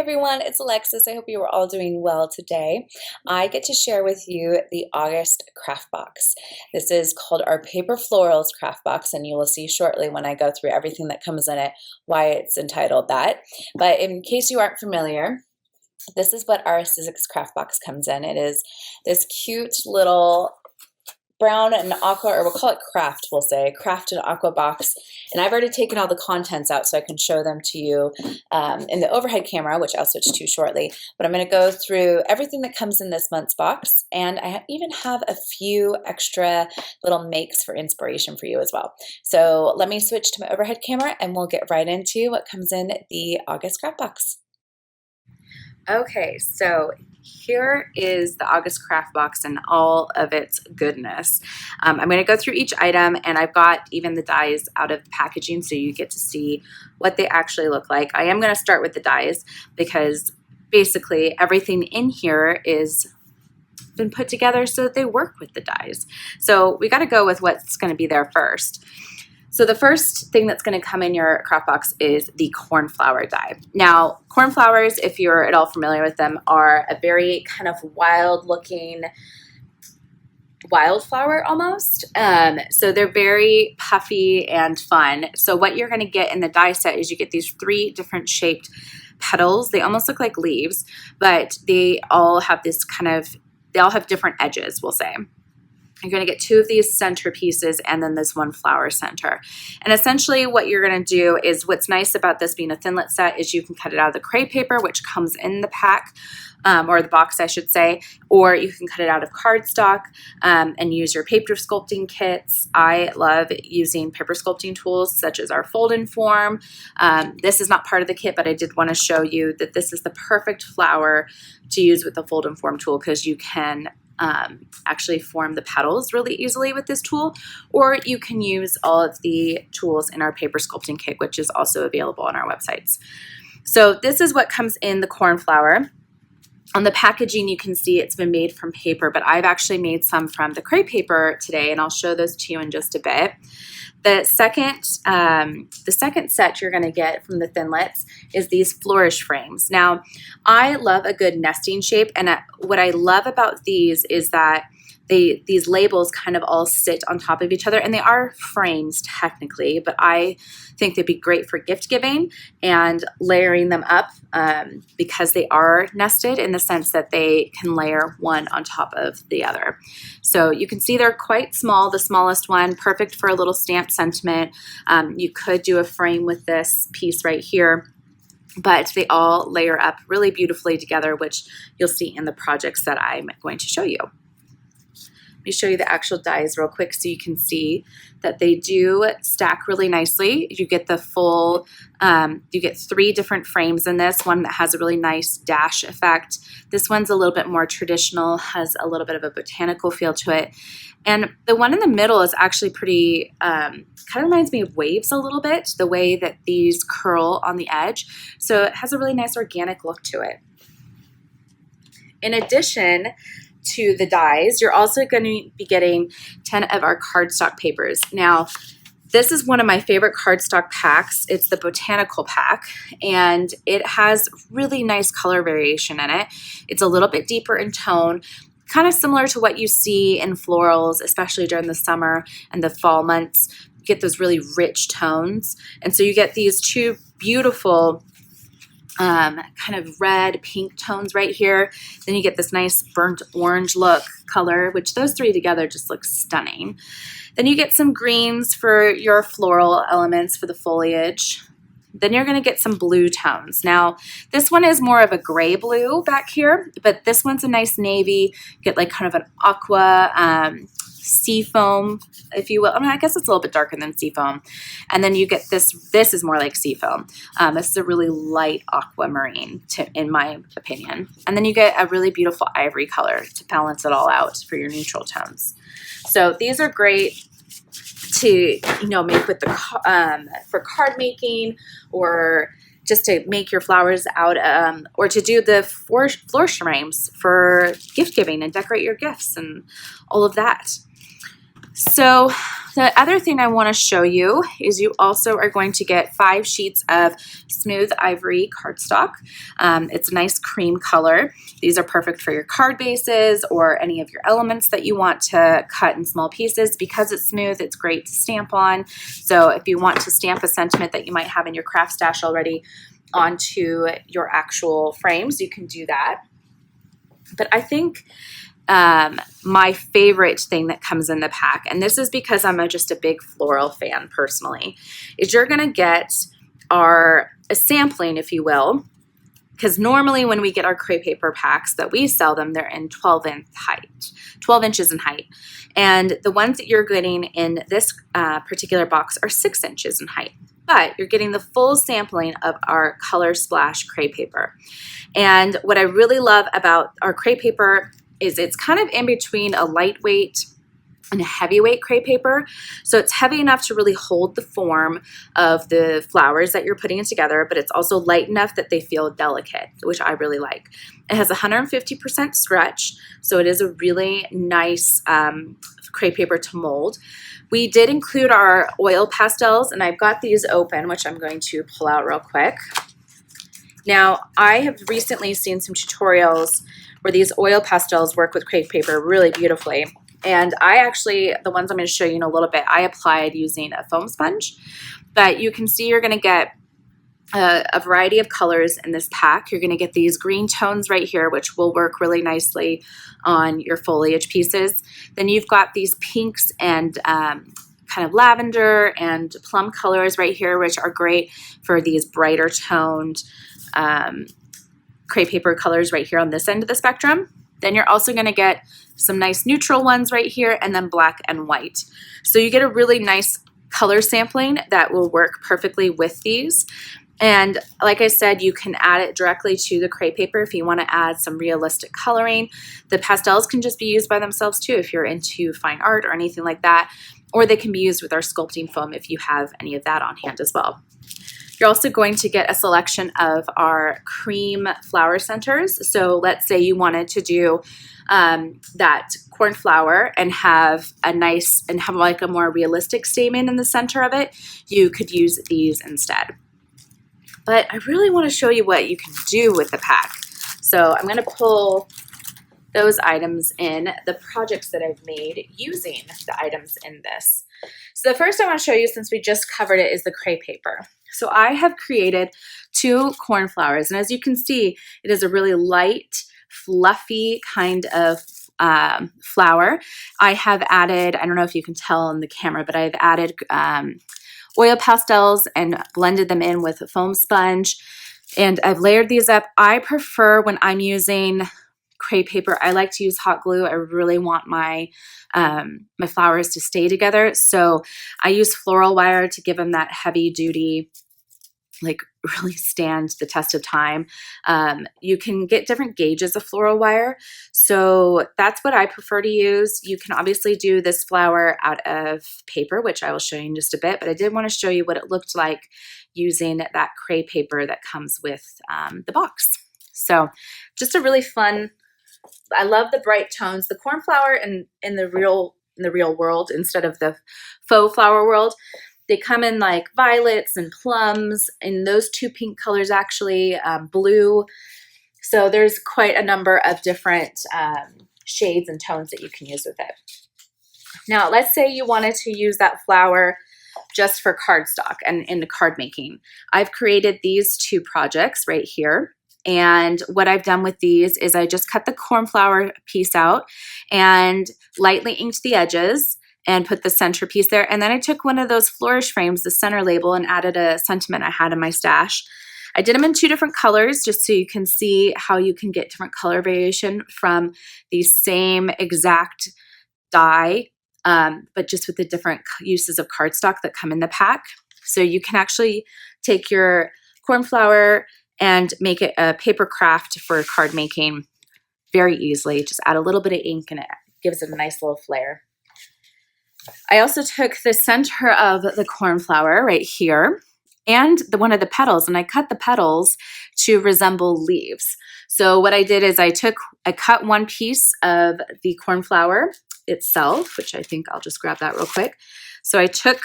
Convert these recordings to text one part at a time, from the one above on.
everyone, it's Alexis. I hope you are all doing well today. I get to share with you the August craft box. This is called our Paper Florals Craft-Box, and you will see shortly when I go through everything that comes in it why it's entitled that. But in case you aren't familiar, this is what our Sizzix craft box comes in. It is this cute little brown and aqua, or we'll call it craft, we'll say, craft and aqua box. And I've already taken all the contents out so I can show them to you in the overhead camera, which I'll switch to shortly. But I'm going to go through everything that comes in this month's box, and I even have a few extra little makes for inspiration for you as well. So let me switch to my overhead camera and we'll get right into what comes in the August craft box. Okay, so here is the August craft box and all of its goodness. I'm going to go through each item, and I've got even the dies out of the packaging so you get to see what they actually look like. I am going to start with the dies because basically everything in here is been put together so that they work with the dies. So we got to go with what's going to be there first. So the first thing that's going to come in your craft box is the cornflower die. Now, cornflowers, if you're at all familiar with them, are a very kind of wild looking wildflower almost. So they're very puffy and fun. So what you're going to get in the die set is you get these 3 different shaped petals. They almost look like leaves, but they all have this they all have different edges, we'll say. You're going to get 2 of these centerpieces and then this one flower center. And essentially what you're going to do is, what's nice about this being a thinlet set is you can cut it out of the crepe paper, which comes in the pack, or the box I should say, or you can cut it out of cardstock and use your paper sculpting kits. I love using paper sculpting tools such as our fold and form. This is not part of the kit, but I did want to show you that this is the perfect flower to use with the fold and form tool, because you can actually form the petals really easily with this tool, or you can use all of the tools in our paper sculpting kit, which is also available on our websites. So this is what comes in the cornflower. On the packaging, you can see it's been made from paper, but I've actually made some from the crepe paper today, and I'll show those to you in just a bit. The second set you're going to get from the thinlets is these flourish frames. Now, I love a good nesting shape, and what I love about these is that these labels kind of all sit on top of each other, and they are frames technically, but I think they'd be great for gift giving and layering them up because they are nested in the sense that they can layer one on top of the other. So you can see they're quite small. The smallest one, perfect for a little stamp sentiment. You could do a frame with this piece right here, but they all layer up really beautifully together, which you'll see in the projects that I'm going to show you. Let me show you the actual dies real quick so you can see that they do stack really nicely. You get the full, you get 3 different frames in this, one that has a really nice dash effect. This one's a little bit more traditional, has a little bit of a botanical feel to it. And the one in the middle is actually pretty, kind of reminds me of waves a little bit, the way that these curl on the edge. So it has a really nice organic look to it. In addition to the dies, you're also going to be getting 10 of our cardstock papers. Now, this is one of my favorite cardstock packs. It's the Botanical pack, and it has really nice color variation in it. It's a little bit deeper in tone, kind of similar to what you see in florals, especially during the summer and the fall months. You get those really rich tones, and so you get these 2 beautiful kind of red pink tones right here. Then you get this nice burnt orange look color, which those 3 together just look stunning. Then you get some greens for your floral elements for the foliage. Then you're going to get some blue tones. Now, this one is more of a gray blue back here, but this one's a nice navy. You get like kind of an aqua sea foam, if you will. I mean, I guess it's a little bit darker than sea foam. And then you get this is more like sea foam. This is a really light aquamarine, in my opinion. And then you get a really beautiful ivory color to balance it all out for your neutral tones. So these are great to, make with for card making, or just to make your flowers out, or to do the flourish frames for gift giving and decorate your gifts and all of that. So the other thing I want to show you is you also are going to get 5 sheets of smooth ivory cardstock. It's a nice cream color. These are perfect for your card bases or any of your elements that you want to cut in small pieces. Because it's smooth, it's great to stamp on. So if you want to stamp a sentiment that you might have in your craft stash already onto your actual frames, you can do that. But I think my favorite thing that comes in the pack, and this is because I'm just a big floral fan personally, is you're going to get a sampling, if you will, because normally when we get our crepe paper packs that we sell them, they're in 12 inches in height. And the ones that you're getting in this particular box are 6 inches in height. But you're getting the full sampling of our Color Splash crepe paper. And what I really love about our crepe paper is it's kind of in between a lightweight and a heavyweight crepe paper. So it's heavy enough to really hold the form of the flowers that you're putting together, but it's also light enough that they feel delicate, which I really like. It has 150% stretch, so it is a really nice crepe paper to mold. We did include our oil pastels, and I've got these open, which I'm going to pull out real quick. Now, I have recently seen some tutorials where these oil pastels work with crepe paper really beautifully. And I actually, the ones I'm going to show you in a little bit, I applied using a foam sponge. But you can see you're going to get a variety of colors in this pack. You're going to get these green tones right here, which will work really nicely on your foliage pieces. Then you've got these pinks and kind of lavender and plum colors right here, which are great for these brighter toned crepe paper colors right here on this end of the spectrum. Then you're also going to get some nice neutral ones right here, and then black and white. So you get a really nice color sampling that will work perfectly with these. And like I said, you can add it directly to the crepe paper if you want to add some realistic coloring. The pastels can just be used by themselves too if you're into fine art or anything like that, or they can be used with our sculpting foam if you have any of that on hand as well. You're also going to get a selection of our cream flower centers. So let's say you wanted to do that cornflower and have like a more realistic statement in the center of it. You could use these instead. But I really want to show you what you can do with the pack. So I'm going to pull those items in, the projects that I've made using the items in this. So the first I want to show you, since we just covered it, is the crepe paper. So I have created 2 cornflowers, and as you can see, it is a really light, fluffy kind of flower. I have added, I don't know if you can tell on the camera, but I've added oil pastels and blended them in with a foam sponge, and I've layered these up. I prefer, when I'm using crepe paper, I like to use hot glue. I really want my my flowers to stay together, so I use floral wire to give them that heavy duty, like really stand the test of time. You can get different gauges of floral wire, so that's what I prefer to use. You can obviously do this flower out of paper, which I will show you in just a bit, but I did want to show you what it looked like using that crepe paper that comes with the box. So just a really fun, I love the bright tones. The cornflower in the real world, instead of the faux flower world, they come in like violets and plums, and those 2 pink colors actually, blue. So there's quite a number of different shades and tones that you can use with it. Now, let's say you wanted to use that flower just for cardstock and in the card making. I've created these 2 projects right here. And what I've done with these is I just cut the cornflower piece out and lightly inked the edges and put the centerpiece there. And then I took one of those flourish frames, the center label, and added a sentiment I had in my stash. I did them in 2 different colors just so you can see how you can get different color variation from the same exact die, but just with the different uses of cardstock that come in the pack. So you can actually take your cornflower and make it a paper craft for card making very easily. Just add a little bit of ink and it gives it a nice little flair. I also took the center of the cornflower right here and one of the petals, and I cut the petals to resemble leaves. So what I did is I cut one piece of the cornflower itself, which I think I'll just grab that real quick. So I took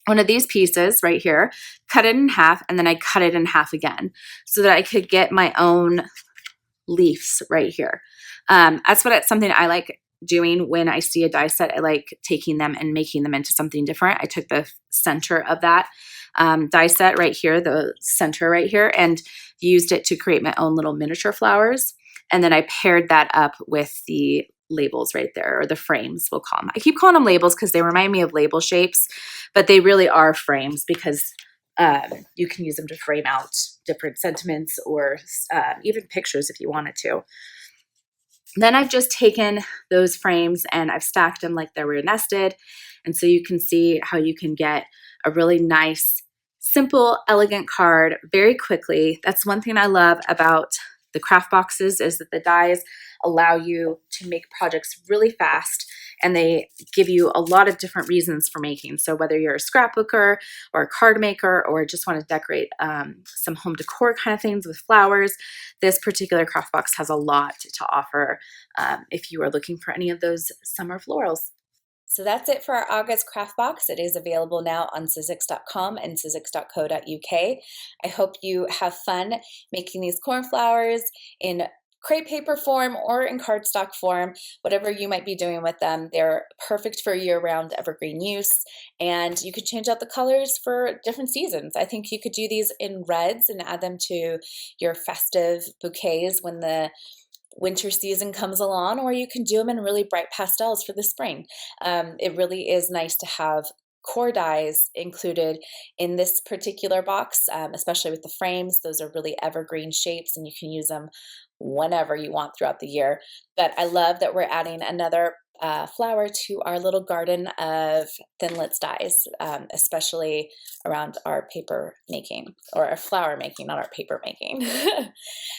one of these pieces right here, cut it in half, and then I cut it in half again so that I could get my own leaves right here. It's something I like doing when I see a die set. I like taking them and making them into something different. I took the center of that die set right here, the center right here, and used it to create my own little miniature flowers. And then I paired that up with the labels right there, or the frames, we'll call them. I keep calling them labels because they remind me of label shapes, but they really are frames because you can use them to frame out different sentiments or even pictures if you wanted to. Then I've just taken those frames and I've stacked them like they were nested. And so you can see how you can get a really nice, simple, elegant card very quickly. That's one thing I love about the craft boxes, is that the dies allow you to make projects really fast, and they give you a lot of different reasons for making. So whether you're a scrapbooker or a card maker, or just want to decorate some home decor kind of things with flowers, this particular craft box has a lot to offer if you are looking for any of those summer florals. So that's it for our August craft box. It is available now on Sizzix.com and Sizzix.co.uk. I hope you have fun making these cornflowers in crepe paper form or in cardstock form, whatever you might be doing with them. They're perfect for year-round evergreen use, and you could change out the colors for different seasons. I think you could do these in reds and add them to your festive bouquets when the winter season comes along, or you can do them in really bright pastels for the spring. It really is nice to have core dies included in this particular box, especially with the frames. Those are really evergreen shapes and you can use them whenever you want throughout the year. But I love that we're adding another flower to our little garden of Thinlits dies, especially around our paper making, or our flower making, not our paper making.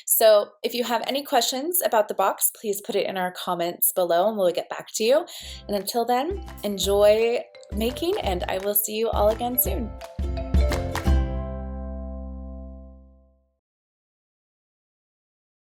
So if you have any questions about the box, please put it in our comments below and we'll get back to you. And until then, enjoy making, and I will see you all again soon.